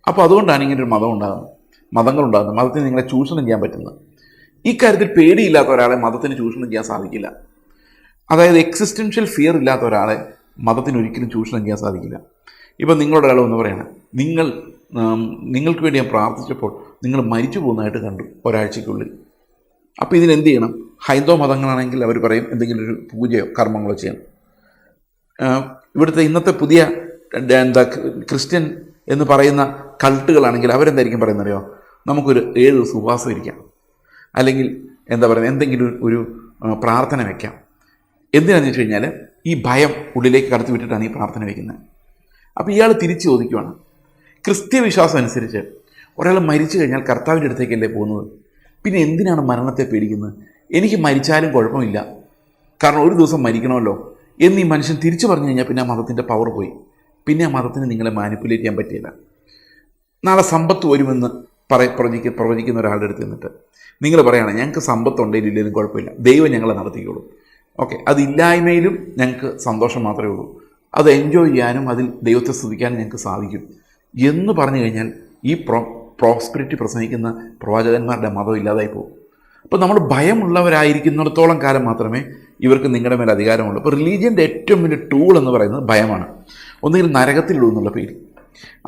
അപ്പോൾ അതുകൊണ്ടാണ് ഇങ്ങനെ ഒരു മതങ്ങളുണ്ടാകുന്നത്, മതത്തിന് നിങ്ങളെ ചൂഷണം ചെയ്യാൻ പറ്റുന്നത്. ഈ കാര്യത്തിൽ പേടിയില്ലാത്ത ഒരാളെ മതത്തിന് ചൂഷണം ചെയ്യാൻ സാധിക്കില്ല. അതായത് എക്സിസ്റ്റൻഷ്യൽ ഫിയർ ഇല്ലാത്ത ഒരാളെ മതത്തിന് ഒരിക്കലും ചൂഷണം ചെയ്യാൻ സാധിക്കില്ല. ഇപ്പം നിങ്ങളുടെ ഒരാൾ എന്ന് പറയണം, നിങ്ങൾക്ക് വേണ്ടി ഞാൻ പ്രാർത്ഥിച്ചപ്പോൾ നിങ്ങൾ മരിച്ചു പോകുന്നതായിട്ട് കണ്ടു ഒരാഴ്ചയ്ക്കുള്ളിൽ. അപ്പോൾ ഇതിനെന്ത് ചെയ്യണം? ഹൈന്ദവ മതങ്ങളാണെങ്കിൽ അവർ പറയും എന്തെങ്കിലും ഒരു പൂജയോ കർമ്മങ്ങളോ ചെയ്യണം. ഇവിടുത്തെ ഇന്നത്തെ പുതിയ ക്രിസ്ത്യൻ എന്ന് പറയുന്ന കൾട്ടുകളാണെങ്കിൽ അവരെന്തായിരിക്കും പറയുന്നറിയോ, നമുക്കൊരു 7 ദിവസം ഉപവാസം ഇരിക്കാം, അല്ലെങ്കിൽ എന്തെങ്കിലും ഒരു പ്രാർത്ഥന വയ്ക്കാം. എന്തിനാണെന്ന് വെച്ച് കഴിഞ്ഞാൽ ഈ ഭയം ഉള്ളിലേക്ക് കടത്തി വിട്ടിട്ടാണ് ഈ പ്രാർത്ഥന വയ്ക്കുന്നത്. അപ്പോൾ ഇയാൾ തിരിച്ച് ചോദിക്കുവാണ്, ക്രിസ്ത്യ വിശ്വാസം അനുസരിച്ച് ഒരാൾ മരിച്ചു കഴിഞ്ഞാൽ കർത്താവിൻ്റെ അടുത്തേക്കല്ലേ പോകുന്നത്, പിന്നെ എന്തിനാണ് മരണത്തെ പേടിക്കുന്നത്? എനിക്ക് മരിച്ചാലും കുഴപ്പമില്ല, കാരണം ഒരു ദിവസം മരിക്കണമല്ലോ എന്ന് ഈ മനുഷ്യൻ തിരിച്ചു പറഞ്ഞു കഴിഞ്ഞാൽ പിന്നെ ആ മതത്തിൻ്റെ പവർ പോയി. പിന്നെ ആ മതത്തിന് നിങ്ങളെ മാനിപ്പുലേറ്റ് ചെയ്യാൻ പറ്റിയില്ല. നാളെ സമ്പത്ത് വരുമെന്ന് പ്രവചിക്കുന്ന ഒരാളുടെ അടുത്ത് നിന്നിട്ട് നിങ്ങൾ പറയുകയാണ്, ഞങ്ങൾക്ക് സമ്പത്തുണ്ടെങ്കിലും ഇല്ലെങ്കിലും കുഴപ്പമില്ല, ദൈവം ഞങ്ങളെ നടത്തിക്കോളും. ഓക്കെ, അതില്ലായ്മയിലും ഞങ്ങൾക്ക് സന്തോഷം മാത്രമേ ഉള്ളൂ, അത് എൻജോയ് ചെയ്യാനും അതിൽ ദൈവത്തെ സ്തുതിക്കാനും ഞങ്ങൾക്ക് സാധിക്കും എന്ന് പറഞ്ഞു കഴിഞ്ഞാൽ ഈ പ്രോസ്പെരിറ്റി പ്രസംഗിക്കുന്ന പ്രവാചകന്മാരുടെ മതം ഇല്ലാതായി പോകും. അപ്പോൾ നമ്മൾ ഭയമുള്ളവരായിരിക്കുന്നിടത്തോളം കാലം മാത്രമേ ഇവർക്ക് നിങ്ങളുടെ മേലെ അധികാരമുള്ളൂ. അപ്പോൾ റിലീജിയൻ്റെ ഏറ്റവും വലിയ ടൂൾ എന്ന് പറയുന്നത് ഭയമാണ്. ഒന്നുകിൽ നരകത്തിലിടുമെന്നുള്ള പേടി,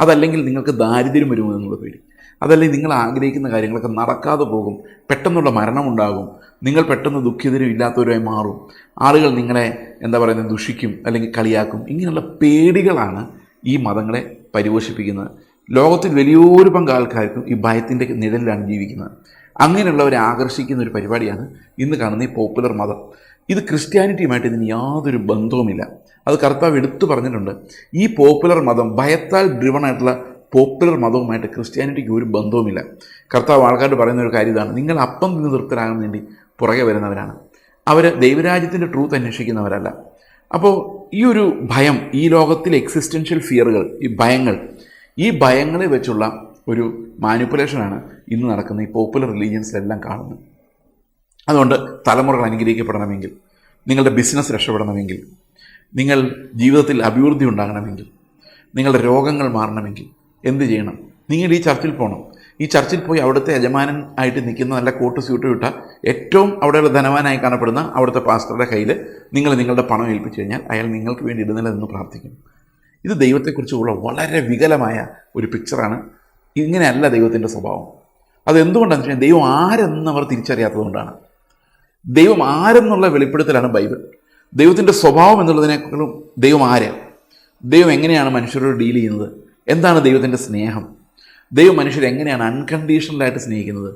അതല്ലെങ്കിൽ നിങ്ങൾക്ക് ദാരിദ്ര്യം വരുമോ എന്നുള്ള പേടി, അതല്ലെങ്കിൽ നിങ്ങൾ ആഗ്രഹിക്കുന്ന കാര്യങ്ങളൊക്കെ നടക്കാതെ പോകും, പെട്ടെന്നുള്ള മരണമുണ്ടാകും, നിങ്ങൾ പെട്ടെന്ന് ദുഃഖിതരും ഇല്ലാത്തവരുമായി മാറും, ആളുകൾ നിങ്ങളെ ദുഷിക്കും അല്ലെങ്കിൽ കളിയാക്കും. ഇങ്ങനെയുള്ള പേടികളാണ് ഈ മതങ്ങളെ പരിപോഷിപ്പിക്കുന്നത്. ലോകത്തിൽ വലിയൊരു പങ്ക് ആൾക്കാർക്കും ഈ ഭയത്തിൻ്റെ നിഴലിലാണ് ജീവിക്കുന്നത്. അങ്ങനെയുള്ളവരെ ആകർഷിക്കുന്ന ഒരു പരിപാടിയാണ് ഇന്ന് കാണുന്ന ഈ പോപ്പുലർ മതം. ഇത് ക്രിസ്ത്യാനിറ്റിയുമായിട്ട് ഇതിന് യാതൊരു ബന്ധവുമില്ല. അത് കർത്താവ് എടുത്തു പറഞ്ഞിട്ടുണ്ട്. ഈ പോപ്പുലർ മതം, ഭയത്താൽ ഡ്രിവൺ ആയിട്ടുള്ള പോപ്പുലർ മതവുമായിട്ട് ക്രിസ്ത്യാനിറ്റിക്ക് ഒരു ബന്ധവുമില്ല. കർത്താവ് ആൾക്കാരോട് പറയുന്ന ഒരു കാര്യം ഇതാണ്, നിങ്ങൾ അപ്പം നിന്ന് തൃപ്തരാകാൻ വേണ്ടി പുറകെ വരുന്നവരാണ്, അവർ ദൈവരാജ്യത്തിൻ്റെ ട്രൂത്ത് അന്വേഷിക്കുന്നവരല്ല. അപ്പോൾ ഈ ഒരു ഭയം, ഈ ലോകത്തിലെ എക്സിസ്റ്റൻഷ്യൽ ഫിയറുകൾ, ഈ ഭയങ്ങളെ വെച്ചുള്ള ഒരു മാനിപ്പുലേഷനാണ് ഇന്ന് നടക്കുന്ന ഈ പോപ്പുലർ റിലീജിയൻസിലെല്ലാം കാണുന്നത്. അതുകൊണ്ട് തലമുറകൾ അനുഗ്രഹിക്കപ്പെടണമെങ്കിൽ, നിങ്ങളുടെ ബിസിനസ് രക്ഷപ്പെടണമെങ്കിൽ, നിങ്ങൾ ജീവിതത്തിൽ അഭിവൃദ്ധി ഉണ്ടാകണമെങ്കിൽ, നിങ്ങളുടെ രോഗങ്ങൾ മാറണമെങ്കിൽ എന്ത് ചെയ്യണം? നിങ്ങൾ ഈ ചർച്ചിൽ പോകണം. ഈ ചർച്ചിൽ പോയി അവിടുത്തെ യജമാനൻ ആയിട്ട് നിൽക്കുന്ന നല്ല കോട്ട് സ്യൂട്ട് ഇട്ട ഏറ്റവും അവിടെയുള്ള ധനവാനായി കാണപ്പെടുന്ന അവിടുത്തെ പാസ്റ്ററുടെ കയ്യിൽ നിങ്ങൾ നിങ്ങളുടെ പണം ഏൽപ്പിച്ചു കഴിഞ്ഞാൽ അയാൾ നിങ്ങൾക്ക് വേണ്ടി ഇടുന്നില്ല എന്ന് പ്രാർത്ഥിക്കും. ഇത് ദൈവത്തെക്കുറിച്ചുള്ള വളരെ വികലമായ ഒരു പിക്ചറാണ്. ഇങ്ങനെയല്ല ദൈവത്തിൻ്റെ സ്വഭാവം. അതെന്തുകൊണ്ടാണെന്ന് വെച്ചാൽ ദൈവം ആരെന്നവർ തിരിച്ചറിയാത്തതുകൊണ്ടാണ്. ദൈവം ആരെന്നുള്ള വെളിപ്പെടുത്തലാണ് ബൈബിൾ. ദൈവത്തിൻ്റെ സ്വഭാവം എന്നുള്ളതിനേക്കാളും ദൈവം ആര്, ദൈവം എങ്ങനെയാണ് മനുഷ്യരോട് ഡീൽ ചെയ്യുന്നത്, എന്താണ് ദൈവത്തിൻ്റെ സ്നേഹം, ദൈവം മനുഷ്യരെ എങ്ങനെയാണ് അൺകണ്ടീഷണലായിട്ട് സ്നേഹിക്കുന്നത്,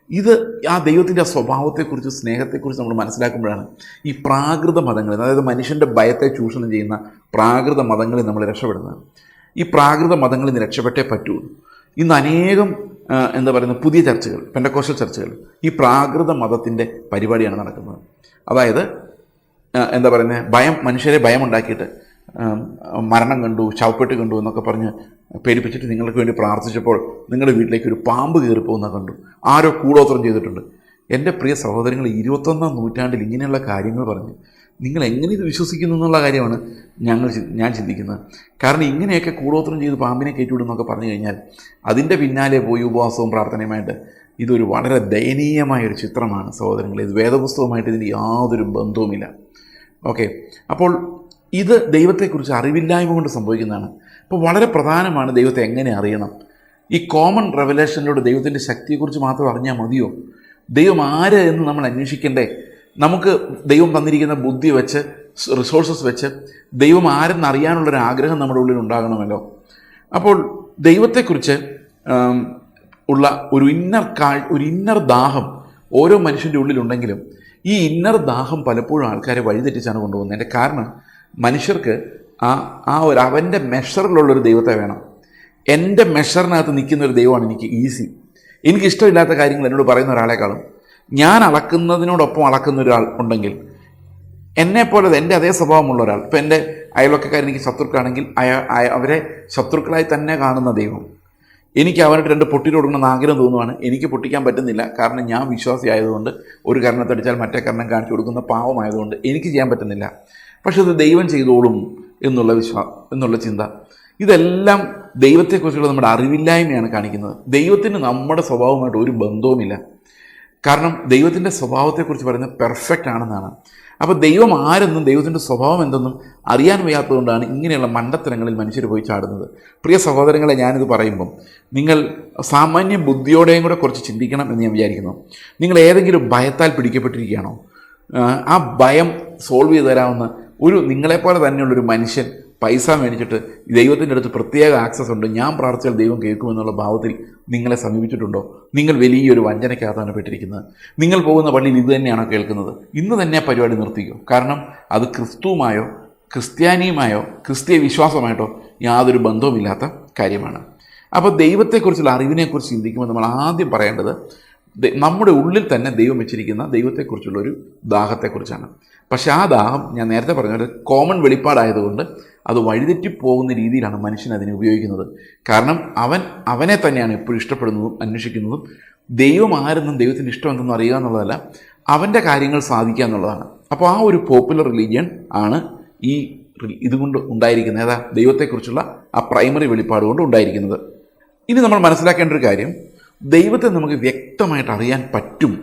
ഇത് ആ ദൈവത്തിൻ്റെ സ്വഭാവത്തെക്കുറിച്ച് സ്നേഹത്തെക്കുറിച്ച് നമ്മൾ മനസ്സിലാക്കുമ്പോഴാണ് ഈ പ്രാകൃത മതങ്ങളിൽ, അതായത് മനുഷ്യൻ്റെ ഭയത്തെ ചൂഷണം ചെയ്യുന്ന പ്രാകൃത മതങ്ങളിൽ നമ്മൾ രക്ഷപ്പെടുന്നത്. ഈ പ്രാകൃത മതങ്ങളിൽ നിന്ന് രക്ഷപ്പെട്ടേ പറ്റൂ. ഇന്ന് അനേകം എന്താ പറയുന്നത് പുതിയ ചർച്ചകൾ, പെന്തക്കോസ്റ്റൽ ചർച്ചകൾ ഈ പ്രാകൃത മതത്തിൻ്റെ പരിപാടിയാണ് നടക്കുന്നത്. അതായത് എന്താ പറയുന്നത്, മനുഷ്യരെ ഭയമുണ്ടാക്കിയിട്ട് മരണം കണ്ടു, ശവപ്പെട്ട് കണ്ടു എന്നൊക്കെ പറഞ്ഞ് പേടിപ്പിച്ചിട്ട് നിങ്ങൾക്ക് വേണ്ടി പ്രാർത്ഥിച്ചപ്പോൾ നിങ്ങളുടെ വീട്ടിലേക്ക് ഒരു പാമ്പ് കയറിപ്പോകുന്ന കണ്ടു, ആരോ കൂടോത്രം ചെയ്തിട്ടുണ്ട്. എൻ്റെ പ്രിയ സഹോദരങ്ങൾ, 21-ാം നൂറ്റാണ്ടിൽ ഇങ്ങനെയുള്ള കാര്യങ്ങൾ പറഞ്ഞ് നിങ്ങൾ എങ്ങനെ ഇത് വിശ്വസിക്കുന്നു എന്നുള്ള കാര്യമാണ് ഞാൻ ചിന്തിക്കുന്നത്. കാരണം ഇങ്ങനെയൊക്കെ കൂടോത്രം ചെയ്ത് പാമ്പിനെ കയറ്റിവിടുന്നൊക്കെ പറഞ്ഞു കഴിഞ്ഞാൽ അതിൻ്റെ പിന്നാലെ പോയി ഉപവാസവും പ്രാർത്ഥനയുമായിട്ട് ഇതൊരു വളരെ ദയനീയമായൊരു ചിത്രമാണ് സഹോദരങ്ങളെ. ഇത് വേദപുസ്തകവുമായിട്ട് ഇതിന് യാതൊരു ബന്ധവുമില്ല. ഓക്കെ, അപ്പോൾ ഇത് ദൈവത്തെക്കുറിച്ച് അറിവില്ലായ്മ കൊണ്ട് സംഭവിക്കുന്നതാണ്. അപ്പോൾ വളരെ പ്രധാനമാണ് ദൈവത്തെ എങ്ങനെ അറിയണം. ഈ കോമൺ റെവലേഷനിലൂടെ ദൈവത്തിൻ്റെ ശക്തിയെക്കുറിച്ച് മാത്രം അറിഞ്ഞാൽ മതിയോ? ദൈവം ആര് എന്ന് നമ്മൾ അന്വേഷിക്കണ്ടേ? നമുക്ക് ദൈവം തന്നിരിക്കുന്ന ബുദ്ധി വെച്ച്, റിസോഴ്സസ് വെച്ച് ദൈവം ആരെന്നറിയാനുള്ളൊരു ആഗ്രഹം നമ്മുടെ ഉള്ളിൽ ഉണ്ടാകണമല്ലോ. അപ്പോൾ ദൈവത്തെക്കുറിച്ച് ഉള്ള ഒരു ഇന്നർ ദാഹം ഓരോ മനുഷ്യൻ്റെ ഉള്ളിലുണ്ടെങ്കിലും ഈ ഇന്നർ ദാഹം പലപ്പോഴും ആൾക്കാരെ വഴിതെറ്റിച്ചാണ് കൊണ്ടുപോകുന്നത്. എൻ്റെ കാരണം മനുഷ്യർക്ക് അവൻ്റെ മെഷറിലുള്ളൊരു ദൈവത്തെ വേണം. എൻ്റെ മെഷറിനകത്ത് നിൽക്കുന്ന ഒരു ദൈവമാണ് എനിക്ക് ഈസി. എനിക്കിഷ്ടമില്ലാത്ത കാര്യങ്ങൾ എന്നോട് പറയുന്ന ഒരാളെക്കാളും ഞാൻ അളക്കുന്നതിനോടൊപ്പം അളക്കുന്ന ഒരാൾ ഉണ്ടെങ്കിൽ, എന്നെപ്പോലെ എൻ്റെ അതേ സ്വഭാവമുള്ള ഒരാൾ, ഇപ്പോൾ എൻ്റെ അയൽവക്കക്കാർ എനിക്ക് ശത്രുക്കളാണെങ്കിൽ അവരെ ശത്രുക്കളായി തന്നെ കാണുന്ന ദൈവം, എനിക്ക് അവരുടെ 2 പൊട്ടിട്ട് കൊടുക്കണമെന്ന് ആഗ്രഹം തോന്നുവാണ്, എനിക്ക് പൊട്ടിക്കാൻ പറ്റുന്നില്ല, കാരണം ഞാൻ വിശ്വാസി ആയതുകൊണ്ട്, ഒരു കർണത്തടിച്ചാൽ മറ്റേ കർണം കാണിച്ചു കൊടുക്കുന്ന പാവമായതുകൊണ്ട് എനിക്ക് ചെയ്യാൻ പറ്റുന്നില്ല, പക്ഷെ അത് ദൈവം ചെയ്തോളും എന്നുള്ള ചിന്ത, ഇതെല്ലാം ദൈവത്തെക്കുറിച്ചുള്ള നമ്മുടെ അറിവില്ലായ്മയാണ് കാണിക്കുന്നത്. ദൈവത്തിന് നമ്മുടെ സ്വഭാവമായിട്ട് ഒരു ബന്ധവുമില്ല. കാരണം ദൈവത്തിൻ്റെ സ്വഭാവത്തെക്കുറിച്ച് പറയുന്നത് പെർഫെക്റ്റ് ആണെന്നാണ്. അപ്പോൾ ദൈവം ആരെന്നും ദൈവത്തിൻ്റെ സ്വഭാവം എന്തെന്നും അറിയാൻ വയ്യാത്തതുകൊണ്ടാണ് ഇങ്ങനെയുള്ള മണ്ടത്തരങ്ങളിൽ മനുഷ്യർ പോയി ചാടുന്നത്. പ്രിയ സഹോദരങ്ങളെ, ഞാനിത് പറയുമ്പം നിങ്ങൾ സാമാന്യ ബുദ്ധിയോടെയും കൂടെ കുറച്ച് ചിന്തിക്കണം എന്ന് ഞാൻ വിചാരിക്കുന്നു. നിങ്ങൾ ഏതെങ്കിലും ഭയത്താൽ പിടിക്കപ്പെട്ടിരിക്കുകയാണോ? ആ ഭയം സോൾവ് ചെയ്ത് തരാവുന്ന നിങ്ങളെപ്പോലെ തന്നെയുള്ളൊരു മനുഷ്യൻ പൈസ മേടിച്ചിട്ട് ദൈവത്തിൻ്റെ അടുത്ത് പ്രത്യേക ആക്സസ് ഉണ്ട്, ഞാൻ പ്രാർത്ഥിച്ചാൽ ദൈവം കേൾക്കുമെന്നുള്ള ഭാവത്തിൽ നിങ്ങളെ സമീപിച്ചിട്ടുണ്ടോ? നിങ്ങൾ വലിയൊരു വഞ്ചനയ്ക്കകത്താണ് പെട്ടിരിക്കുന്നത്. നിങ്ങൾ പോകുന്ന പള്ളിയിൽ ഇത് തന്നെയാണോ കേൾക്കുന്നത്? ഇന്ന് തന്നെ പരിപാടി നിർത്തിക്കോ. കാരണം അത് ക്രിസ്തുവുമായോ ക്രിസ്ത്യാനിയുമായോ ക്രിസ്തീയ വിശ്വാസമായിട്ടോ യാതൊരു ബന്ധവുമില്ലാത്ത കാര്യമാണ്. അപ്പോൾ ദൈവത്തെക്കുറിച്ചുള്ള അറിവിനെക്കുറിച്ച് ചിന്തിക്കുമ്പോൾ നമ്മൾ ആദ്യം പറയേണ്ടത് നമ്മുടെ ഉള്ളിൽ തന്നെ ദൈവം വെച്ചിരിക്കുന്ന ദൈവത്തെക്കുറിച്ചുള്ളൊരു ദാഹത്തെക്കുറിച്ചാണ്. പക്ഷേ ആ ദാഹം ഞാൻ നേരത്തെ പറഞ്ഞ ഒരു കോമൺ വെളിപ്പാടായതുകൊണ്ട് അത് വഴിതെറ്റിപ്പോകുന്ന രീതിയിലാണ് മനുഷ്യൻ അതിനെ ഉപയോഗിക്കുന്നത്. കാരണം അവനെ തന്നെയാണ് എപ്പോഴും ഇഷ്ടപ്പെടുന്നതും അന്വേഷിക്കുന്നതും. ദൈവം ആരെന്നും ദൈവത്തിൻ്റെ ഇഷ്ടം എന്തെന്നും അറിയുക എന്നുള്ളതല്ല, അവൻ്റെ കാര്യങ്ങൾ സാധിക്കുക എന്നുള്ളതാണ്. അപ്പോൾ ആ ഒരു പോപ്പുലർ റിലീജിയൻ ആണ് ഇതുകൊണ്ട് ഉണ്ടായിരിക്കുന്നത്. ദൈവത്തെക്കുറിച്ചുള്ള ആ പ്രൈമറി വെളിപ്പാട് കൊണ്ട് ഉണ്ടായിരിക്കുന്നത്. ഇനി നമ്മൾ മനസ്സിലാക്കേണ്ട ഒരു കാര്യം, ദൈവത്തെ നമുക്ക് വ്യക്തമായിട്ട് അറിയാൻ പറ്റും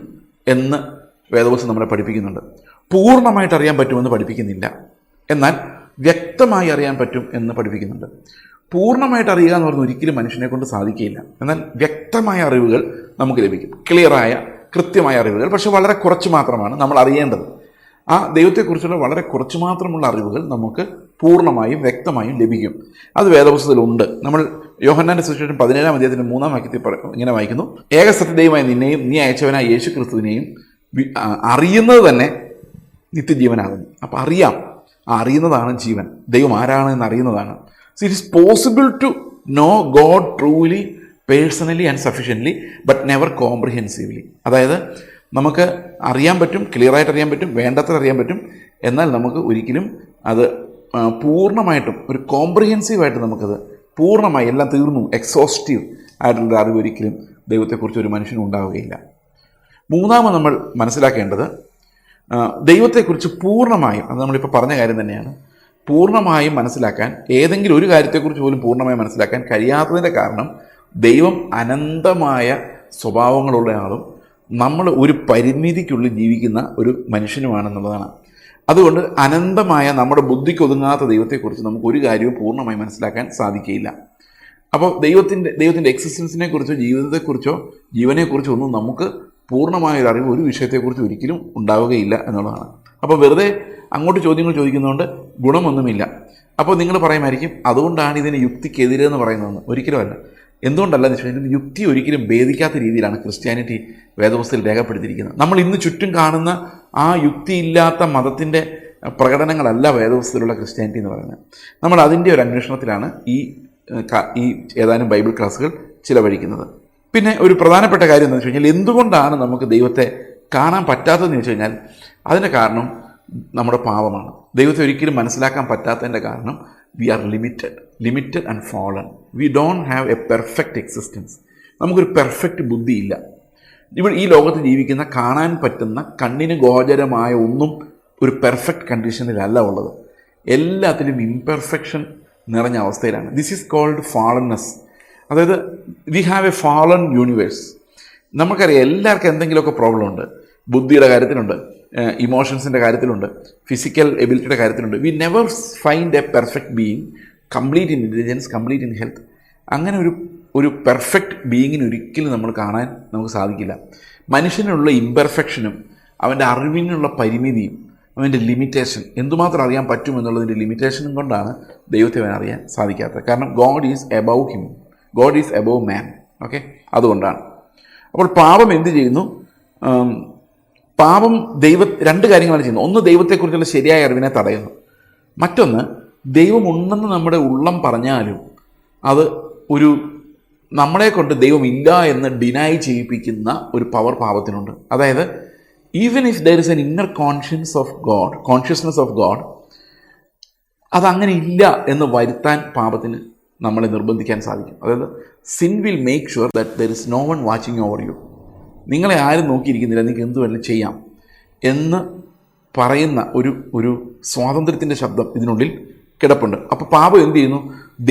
എന്ന് വേദപുസ്തകം നമ്മളെ പഠിപ്പിക്കുന്നുണ്ട്. പൂർണ്ണമായിട്ട് അറിയാൻ പറ്റുമെന്ന് പഠിപ്പിക്കുന്നില്ല, എന്നാൽ വ്യക്തമായി അറിയാൻ പറ്റും എന്ന് പഠിപ്പിക്കുന്നുണ്ട്. പൂർണ്ണമായിട്ട് അറിയുക എന്ന് പറഞ്ഞാൽ ഒരിക്കലും മനുഷ്യനെ കൊണ്ട് സാധിക്കുകയില്ല. എന്നാൽ വ്യക്തമായ അറിവുകൾ നമുക്ക് ലഭിക്കും, ക്ലിയറായ കൃത്യമായ അറിവുകൾ. പക്ഷെ വളരെ കുറച്ച് മാത്രമാണ് നമ്മൾ അറിയേണ്ടത്. ആ ദൈവത്തെക്കുറിച്ചുള്ള വളരെ കുറച്ച് മാത്രമുള്ള അറിവുകൾ നമുക്ക് പൂർണ്ണമായും വ്യക്തമായും ലഭിക്കും. അത് വേദപുസ്തകത്തിലുണ്ട്. നമ്മൾ യോഹന്നാന്റെ സുവിശേഷം 17-ാം അധ്യായത്തിന്റെ 3-ാം വാക്യത്തിൽ ഇങ്ങനെ വായിക്കുന്നു: ഏക സത്യദൈവമായ നിന്നെയും നീ അയച്ചവനായ യേശു ക്രിസ്തുവിനെയും അറിയുന്നത് തന്നെ നിത്യജീവനാകുന്നു. അപ്പോൾ അറിയുന്നതാണ് ജീവൻ. ദൈവം ആരാണെന്ന് അറിയുന്നതാണ്. So it is possible to know God truly, personally and sufficiently, but never comprehensively. അതായത് നമുക്ക് അറിയാൻ പറ്റും, ക്ലിയറായിട്ട് അറിയാൻ പറ്റും, വേണ്ടത്ര അറിയാൻ പറ്റും. എന്നാൽ നമുക്ക് ഒരിക്കലും അത് പൂർണ്ണമായിട്ടും ഒരു കോംപ്രിഹെൻസീവായിട്ട് നമുക്കത് പൂർണ്ണമായി എല്ലാം തീർന്നു എക്സോസ്റ്റീവ് ആയിട്ടുള്ള അറിവ് ഒരിക്കലും ദൈവത്തെക്കുറിച്ച് ഒരു മനുഷ്യനും ഉണ്ടാവുകയില്ല. മൂന്നാമത് നമ്മൾ മനസ്സിലാക്കേണ്ടത്, ദൈവത്തെക്കുറിച്ച് പൂർണ്ണമായും, അത് നമ്മളിപ്പോൾ പറഞ്ഞ കാര്യം തന്നെയാണ്, പൂർണ്ണമായും മനസ്സിലാക്കാൻ, ഏതെങ്കിലും ഒരു കാര്യത്തെക്കുറിച്ച് പോലും പൂർണ്ണമായും മനസ്സിലാക്കാൻ കഴിയാത്തതിൻ്റെ കാരണം ദൈവം അനന്തമായ സ്വഭാവങ്ങളുള്ള ആളും നമ്മൾ ഒരു പരിമിതിക്കുള്ളിൽ ജീവിക്കുന്ന ഒരു മനുഷ്യനുമാണെന്നുള്ളതാണ്. അതുകൊണ്ട് അനന്തമായ നമ്മുടെ ബുദ്ധിക്ക് ഒതുങ്ങാത്ത ദൈവത്തെക്കുറിച്ച് നമുക്ക് ഒരു കാര്യവും പൂർണ്ണമായി മനസ്സിലാക്കാൻ സാധിക്കുകയില്ല. അപ്പോൾ ദൈവത്തിൻ്റെ എക്സിസ്റ്റൻസിനെ കുറിച്ചോ ജീവിതത്തെക്കുറിച്ചോ ജീവനെക്കുറിച്ചോ ഒന്നും നമുക്ക് പൂർണ്ണമായൊരു അറിവ് ഒരു വിഷയത്തെക്കുറിച്ച് ഒരിക്കലും ഉണ്ടാവുകയില്ല എന്നുള്ളതാണ്. അപ്പോൾ വെറുതെ അങ്ങോട്ട് ചോദ്യങ്ങൾ ചോദിക്കുന്നതുകൊണ്ട് ഗുണമൊന്നുമില്ല. അപ്പോൾ നിങ്ങൾ പറയുമായിരിക്കും അതുകൊണ്ടാണ് ഇതിന് യുക്തിക്കെതിരെ എന്ന് പറയുന്നതെന്ന്. ഒരിക്കലുമല്ല. എന്തുകൊണ്ടല്ല എന്ന് വെച്ചാൽ യുക്തി ഒരിക്കലും ഭേദിക്കാത്ത രീതിയിലാണ് ക്രിസ്ത്യാനിറ്റി വേദപുസ്തകത്തിൽ രേഖപ്പെടുത്തിയിരിക്കുന്നത്. നമ്മൾ ഇന്ന് ചുറ്റും കാണുന്ന ആ യുക്തിയില്ലാത്ത മതത്തിൻ്റെ പ്രകടനങ്ങളല്ല വേദപുസ്തകത്തിലുള്ള ക്രിസ്ത്യാനിറ്റി എന്ന് പറയുന്നത്. നമ്മൾ അതിൻ്റെ ഒരു അന്വേഷണത്തിലാണ് ഈ ഏതാനും ബൈബിൾ ക്ലാസ്സുകൾ ചിലവഴിക്കുന്നത്. പിന്നെ ഒരു പ്രധാനപ്പെട്ട കാര്യം എന്താണെന്ന് വെച്ച് കഴിഞ്ഞാൽ എന്തുകൊണ്ടാണ് നമുക്ക് ദൈവത്തെ കാണാൻ പറ്റാത്തതെന്ന് വെച്ച് കഴിഞ്ഞാൽ അതിൻ്റെ കാരണം നമ്മുടെ പാപമാണ്. ദൈവത്തെ ഒരിക്കലും മനസ്സിലാക്കാൻ പറ്റാത്തതിൻ്റെ കാരണം we are limited and fallen. We don't have a perfect existence. നമുക്കൊരു പെർഫെക്റ്റ് ബുദ്ധിയില്ല. ഇവിടെ ഈ ലോകത്ത് ജീവിക്കുന്ന കാണാൻ പറ്റുന്ന കണ്ണിന് ഗോചരമായ ഒന്നും ഒരു പെർഫെക്റ്റ് കണ്ടീഷനിലല്ല ഉള്ളത്. എല്ലാത്തിലും ഇംപെർഫെക്ഷൻ നിറഞ്ഞ അവസ്ഥയിലാണ്. This is called fallenness. അതായത് we have a fallen universe. നമുക്കറിയാം എല്ലാവർക്കും എന്തെങ്കിലുമൊക്കെ പ്രോബ്ലം ഉണ്ട്. ബുദ്ധിയുടെ കാര്യത്തിലുണ്ട്, ഇമോഷൻസിൻ്റെ കാര്യത്തിലുണ്ട്, ഫിസിക്കൽ എബിലിറ്റിയുടെ കാര്യത്തിലുണ്ട്. We never find a perfect being, complete in intelligence, complete in health. അങ്ങനെ ഒരു പെർഫെക്റ്റ് ബീയിങ്ങിന് ഒരിക്കലും നമ്മൾ കാണാൻ നമുക്ക് സാധിക്കില്ല. മനുഷ്യനുള്ള ഇംപെർഫെക്ഷനും അവൻ്റെ അറിവിനുള്ള പരിമിതിയും അവൻ്റെ ലിമിറ്റേഷൻ, എന്തുമാത്രം അറിയാൻ പറ്റും എന്നുള്ളതിൻ്റെ ലിമിറ്റേഷനും കൊണ്ടാണ് ദൈവത്തെ അവൻ അറിയാൻ സാധിക്കാത്തത്. കാരണം God is above him, God is above man. Okay, അതുകൊണ്ടാണ്. അപ്പോൾ പാപം എന്ത് ചെയ്യുന്നു? പാപം രണ്ട് കാര്യങ്ങളാണ് ചെയ്യുന്നത്. ഒന്ന്, ദൈവത്തെക്കുറിച്ചുള്ള ശരിയായ അറിവിനെ തടയുന്നു. മറ്റൊന്ന്, ദൈവമുണ്ടെന്ന് നമ്മുടെ ഉള്ളം പറഞ്ഞാലും അത് നമ്മളെ കൊണ്ട് ദൈവമില്ല എന്ന് ഡിനൈ ചെയ്യിപ്പിക്കുന്ന ഒരു പവർ പാപത്തിനുണ്ട്. അതായത് even if there is an inner consciousness of God, അതങ്ങനെ ഇല്ല എന്ന് വരുത്താൻ പാപത്തിന് നമ്മളെ നിർബന്ധിക്കാൻ സാധിക്കും. അതായത് sin will make sure that there is no one watching over you. നിങ്ങളെ ആരും നോക്കിയിരിക്കുന്നില്ല, നിങ്ങൾക്ക് എന്ത് വേണമെങ്കിലും ചെയ്യാം എന്ന് പറയുന്ന ഒരു സ്വാതന്ത്ര്യത്തിൻ്റെ ശബ്ദം ഇതിനുള്ളിൽ കിടപ്പുണ്ട്. അപ്പോൾ പാപം എന്ത് ചെയ്യുന്നു?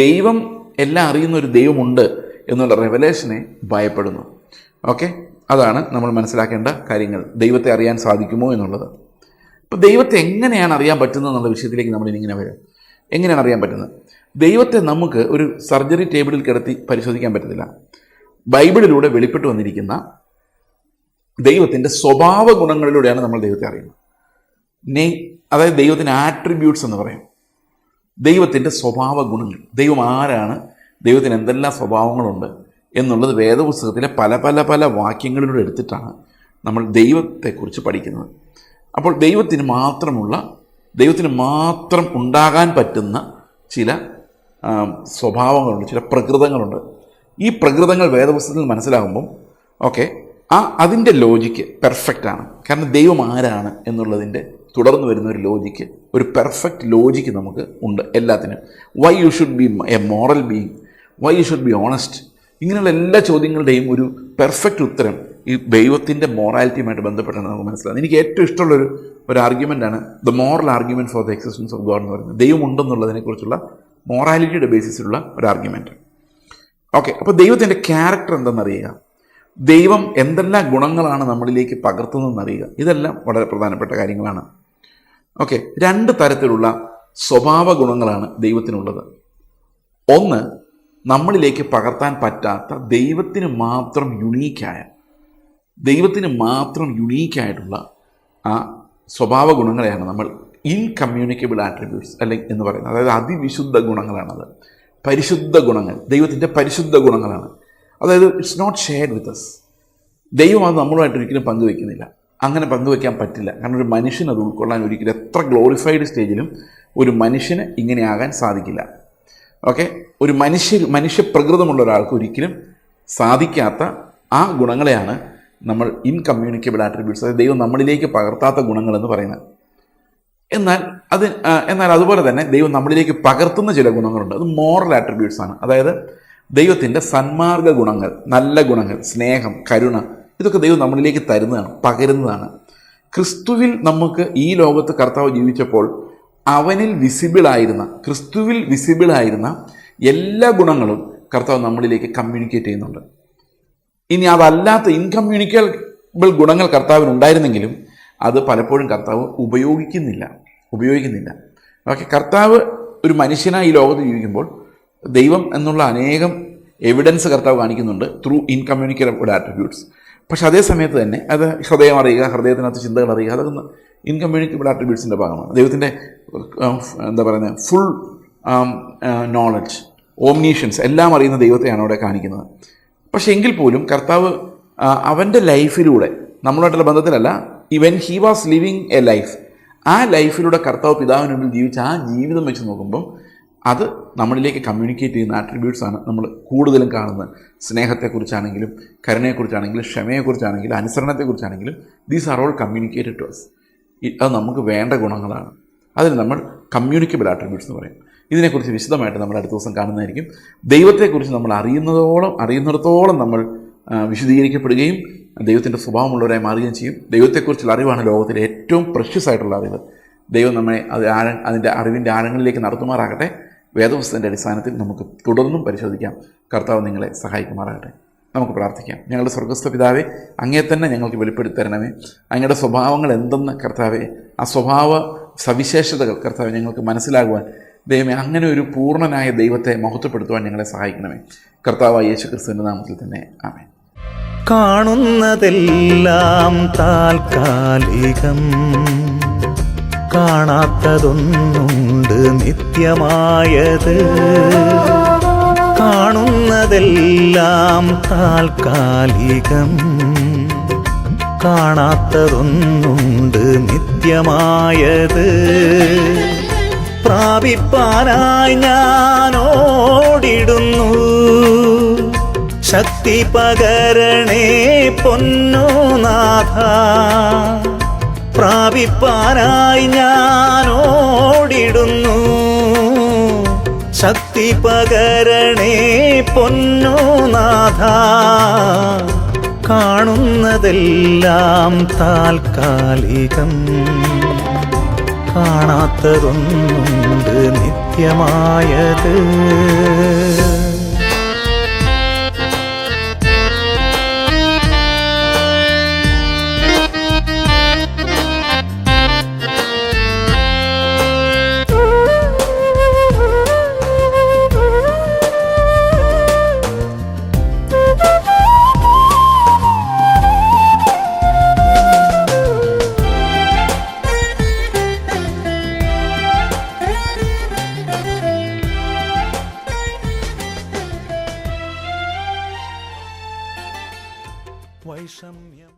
ദൈവം എല്ലാം അറിയുന്ന ഒരു ദൈവമുണ്ട് എന്നുള്ള റെവലേഷനെ ഭയപ്പെടുന്നു. ഓക്കെ, അതാണ് നമ്മൾ മനസ്സിലാക്കേണ്ട കാര്യങ്ങൾ. ദൈവത്തെ അറിയാൻ സാധിക്കുമോ എന്നുള്ളത്. അപ്പോൾ ദൈവത്തെ എങ്ങനെയാണ് അറിയാൻ പറ്റുന്നത് എന്നുള്ള വിഷയത്തിലേക്ക് നമ്മൾ ഇങ്ങനെ വരും. എങ്ങനെയാണ് അറിയാൻ പറ്റുന്നത്? ദൈവത്തെ നമുക്ക് ഒരു സർജറി ടേബിളിൽ കിടത്തി പരിശോധിക്കാൻ പറ്റത്തില്ല. ബൈബിളിലൂടെ വെളിപ്പെട്ട് വന്നിരിക്കുന്ന ദൈവത്തിൻ്റെ സ്വഭാവ ഗുണങ്ങളിലൂടെയാണ് നമ്മൾ ദൈവത്തെ അറിയുന്നത്. അതായത് ദൈവത്തിൻ്റെ ആട്രിബ്യൂട്ട്സ് എന്ന് പറയും. ദൈവത്തിൻ്റെ സ്വഭാവ ഗുണങ്ങൾ, ദൈവം ആരാണ്, ദൈവത്തിന് എന്തെല്ലാം സ്വഭാവങ്ങളുണ്ട് എന്നുള്ളത് വേദപുസ്തകത്തിലെ പല പല പല വാക്യങ്ങളിലൂടെ എടുത്തിട്ടാണ് നമ്മൾ ദൈവത്തെക്കുറിച്ച് പഠിക്കുന്നത്. അപ്പോൾ ദൈവത്തിന് മാത്രം ഉണ്ടാകാൻ പറ്റുന്ന ചില സ്വഭാവങ്ങളുണ്ട്, ചില പ്രകൃതങ്ങളുണ്ട്. ഈ പ്രകൃതങ്ങൾ വേദപുസ്തകത്തിൽ മനസ്സിലാകുമ്പം അതിൻ്റെ ലോജിക്ക് പെർഫെക്റ്റാണ്. കാരണം ദൈവം ആരാണ് എന്നുള്ളതിൻ്റെ തുടർന്ന് വരുന്ന ഒരു ലോജിക്ക്, ഒരു പെർഫെക്റ്റ് ലോജിക്ക് നമുക്ക് ഉണ്ട് എല്ലാത്തിനും. Why you should be a moral being, why you should be honest, ഇങ്ങനെയുള്ള എല്ലാ ചോദ്യങ്ങളുടെയും ഒരു പെർഫെക്റ്റ് ഉത്തരം ഈ ദൈവത്തിൻ്റെ മൊറാലിറ്റിയുമായിട്ട് ബന്ധപ്പെട്ടാണ് നമുക്ക് മനസ്സിലാകുന്നത്. എനിക്ക് ഏറ്റവും ഇഷ്ടമുള്ള ഒരു ആർഗ്യുമെൻ്റാണ് the moral argument for the existence of God എന്ന് പറയുന്നത്. ദൈവം ഉണ്ടെന്നുള്ളതിനെക്കുറിച്ചുള്ള മൊറാലിറ്റിയുടെ ബേസിസിലുള്ള ഒരു ആർഗ്യുമെൻറ്റ്. ഓക്കെ, അപ്പോൾ ദൈവത്തിൻ്റെ ക്യാരക്ടർ എന്തെന്നറിയുക, ദൈവം എന്തെല്ലാം ഗുണങ്ങളാണ് നമ്മളിലേക്ക് പകർത്തുന്നതെന്നറിയുക, ഇതെല്ലാം വളരെ പ്രധാനപ്പെട്ട കാര്യങ്ങളാണ്. ഓക്കെ, രണ്ട് തരത്തിലുള്ള സ്വഭാവ ഗുണങ്ങളാണ് ദൈവത്തിനുള്ളത്. ഒന്ന്, നമ്മളിലേക്ക് പകർത്താൻ പറ്റാത്ത ദൈവത്തിന് മാത്രം യുണീക്കായിട്ടുള്ള ആ സ്വഭാവ ഗുണങ്ങളെയാണ് നമ്മൾ ഇൻകമ്മ്യൂണിക്കബിൾ ആട്രിബ്യൂട്ട്സ് അല്ലെങ്കിൽ എന്ന് പറയുന്നത്. അതായത് അതിവിശുദ്ധ ഗുണങ്ങളാണത്. പരിശുദ്ധ ഗുണങ്ങൾ, ദൈവത്തിൻ്റെ പരിശുദ്ധ ഗുണങ്ങളാണ്. അതായത് it's not shared with us. ദൈവം അത് നമ്മളുമായിട്ട് ഒരിക്കലും പങ്കുവെക്കുന്നില്ല. അങ്ങനെ പങ്കുവെക്കാൻ പറ്റില്ല. കാരണം ഒരു മനുഷ്യന് അത് ഉൾക്കൊള്ളാൻ ഒരിക്കലും എത്ര ഗ്ലോറിഫൈഡ് സ്റ്റേജിലും ഒരു മനുഷ്യന് ഇങ്ങനെയാകാൻ സാധിക്കില്ല. ഓക്കെ, ഒരു മനുഷ്യ പ്രകൃതമുള്ള ഒരാൾക്ക് ഒരിക്കലും സാധിക്കാത്ത ആ ഗുണങ്ങളെയാണ് നമ്മൾ ഇൻകമ്മ്യൂണിക്കബിൾ ആട്രിബ്യൂട്ട്സ്, അതായത് ദൈവം നമ്മളിലേക്ക് പകർത്താത്ത ഗുണങ്ങളെന്ന് പറയുന്നത്. എന്നാൽ അതുപോലെ തന്നെ ദൈവം നമ്മളിലേക്ക് പകർത്തുന്ന ചില ഗുണങ്ങളുണ്ട്. അത് മോറൽ ആട്രിബ്യൂട്ട്സ് ആണ്. അതായത് ദൈവത്തിൻ്റെ സന്മാർഗ ഗുണങ്ങൾ, നല്ല ഗുണങ്ങൾ, സ്നേഹം, കരുണ, ഇതൊക്കെ ദൈവം നമ്മളിലേക്ക് തരുന്നതാണ്, പകരുന്നതാണ്. ക്രിസ്തുവിൽ നമുക്ക് ഈ ലോകത്ത് കർത്താവ് ജീവിച്ചപ്പോൾ ക്രിസ്തുവിൽ വിസിബിളായിരുന്ന എല്ലാ ഗുണങ്ങളും കർത്താവ് നമ്മളിലേക്ക് കമ്മ്യൂണിക്കേറ്റ് ചെയ്യുന്നുണ്ട്. ഇനി അതല്ലാത്ത ഇൻകമ്മ്യൂണിക്കബിൾ ഗുണങ്ങൾ കർത്താവിനുണ്ടായിരുന്നെങ്കിലും അത് പലപ്പോഴും കർത്താവ് ഉപയോഗിക്കുന്നില്ല. ഓക്കെ, കർത്താവ് ഒരു മനുഷ്യനായി ഈ ലോകത്ത് ജീവിക്കുമ്പോൾ ദൈവം എന്നുള്ള അനേകം എവിഡൻസ് കർത്താവ് കാണിക്കുന്നുണ്ട് ത്രൂ ഇൻകമ്മ്യൂണിക്കബിൾ ആട്രിബ്യൂട്ട്സ്. പക്ഷെ അതേ സമയത്ത് തന്നെ അത് ഹൃദയം അറിയുക, ഹൃദയത്തിനകത്ത് ചിന്തകൾ അറിയുക, അതൊക്കെ ഇൻകമ്മ്യൂണിക്കബിൾ ആട്രിബ്യൂട്ട്സിൻ്റെ ഭാഗമാണ്. ദൈവത്തിൻ്റെ എന്താ പറയുന്നത് ഫുൾ നോളജ്, ഓംനീഷ്യൻസ് എല്ലാം അറിയുന്ന ദൈവത്തെയാണ് അവിടെ കാണിക്കുന്നത്. പക്ഷേ എങ്കിൽ പോലും കർത്താവ് അവൻ്റെ ലൈഫിലൂടെ, നമ്മളുമായിട്ടുള്ള ബന്ധത്തിലല്ല, ഇവൻ he was living A life, ആ ലൈഫിലൂടെ കർത്താവ് പിതാവിന് മുന്നിൽ ജീവിച്ച ആ ജീവിതം വെച്ച് നോക്കുമ്പം അത് നമ്മളിലേക്ക് കമ്മ്യൂണിക്കേറ്റ് ചെയ്യുന്ന ആട്രിബ്യൂട്ട്സാണ് നമ്മൾ കൂടുതലും കാണുന്നത്. സ്നേഹത്തെക്കുറിച്ചാണെങ്കിലും കരുണയെക്കുറിച്ചാണെങ്കിലും ക്ഷമയെക്കുറിച്ചാണെങ്കിലും അനുസരണത്തെക്കുറിച്ചാണെങ്കിലും these are all communicated to us. അത് നമുക്ക് വേണ്ട ഗുണങ്ങളാണ്. അതിന് നമ്മൾ കമ്മ്യൂണിക്കബിൾ ആട്രിബ്യൂട്ട്സ് എന്ന് പറയും. ഇതിനെക്കുറിച്ച് വിശദമായിട്ട് നമ്മൾ അടുത്ത ദിവസം കാണുന്നതായിരിക്കും. ദൈവത്തെക്കുറിച്ച് നമ്മൾ അറിയുന്നിടത്തോളം നമ്മൾ വിശദീകരിക്കപ്പെടുകയും ദൈവത്തിൻ്റെ സ്വഭാവമുള്ളവരായി മാറുകയും ചെയ്യും. ദൈവത്തെക്കുറിച്ചുള്ള അറിവാണ് ലോകത്തിലെ ഏറ്റവും പ്രഷ്യസ് ആയിട്ടുള്ള അറിവ്. ദൈവം നമ്മെ അതിൻ്റെ അറിവിൻ്റെ ആഴങ്ങളിലേക്ക് നടത്തുമാറാകട്ടെ. വേദപുസ്തകത്തിൻ്റെ അടിസ്ഥാനത്തിൽ നമുക്ക് തുടർന്നും പരിശോധിക്കാം. കർത്താവ് നിങ്ങളെ സഹായിക്കുമാറാകട്ടെ. നമുക്ക് പ്രാർത്ഥിക്കാം. ഞങ്ങളുടെ സ്വർഗ്ഗസ്ഥ പിതാവേ, അങ്ങേ തന്നെ ഞങ്ങൾക്ക് വെളിപ്പെടുത്തി തരണമേ. അങ്ങയുടെ സ്വഭാവങ്ങൾ എന്തെന്ന് കർത്താവേ, ആ സ്വഭാവ സവിശേഷതകൾ കർത്താവെ ഞങ്ങൾക്ക് മനസ്സിലാകുവാൻ ദൈവമേ, അങ്ങനെ ഒരു പൂർണ്ണനായ ദൈവത്തെ മഹത്വപ്പെടുത്തുവാൻ ഞങ്ങളെ സഹായിക്കണമേ. കർത്താവായ യേശുക്രിസ്തുവിൻ്റെ നാമത്തിൽ തന്നെ ആമേൻ. കാണുന്നതെല്ലാം താൽക്കാലികം, കാണാത്തതൊന്നുണ്ട് നിത്യമായത്. കാണുന്നതെല്ലാം താൽക്കാലികം, കാണാത്തതൊന്നുണ്ട് നിത്യമായത്. പ്രാപിപ്പാനായി ഞാൻ ഓടിടുന്നു, ശക്തി പകരണേ പൊന്നുനാഥ. പ്രാപിപ്പാനായി ഞാൻ ഓടിടുന്നു, ശക്തി പകരണേ പൊന്നുനാഥ. കാണുന്നതെല്ലാം താൽക്കാലികം, കാണാത്തതൊന്നുണ്ട് നിത്യമായത്. വൈഷമ്യം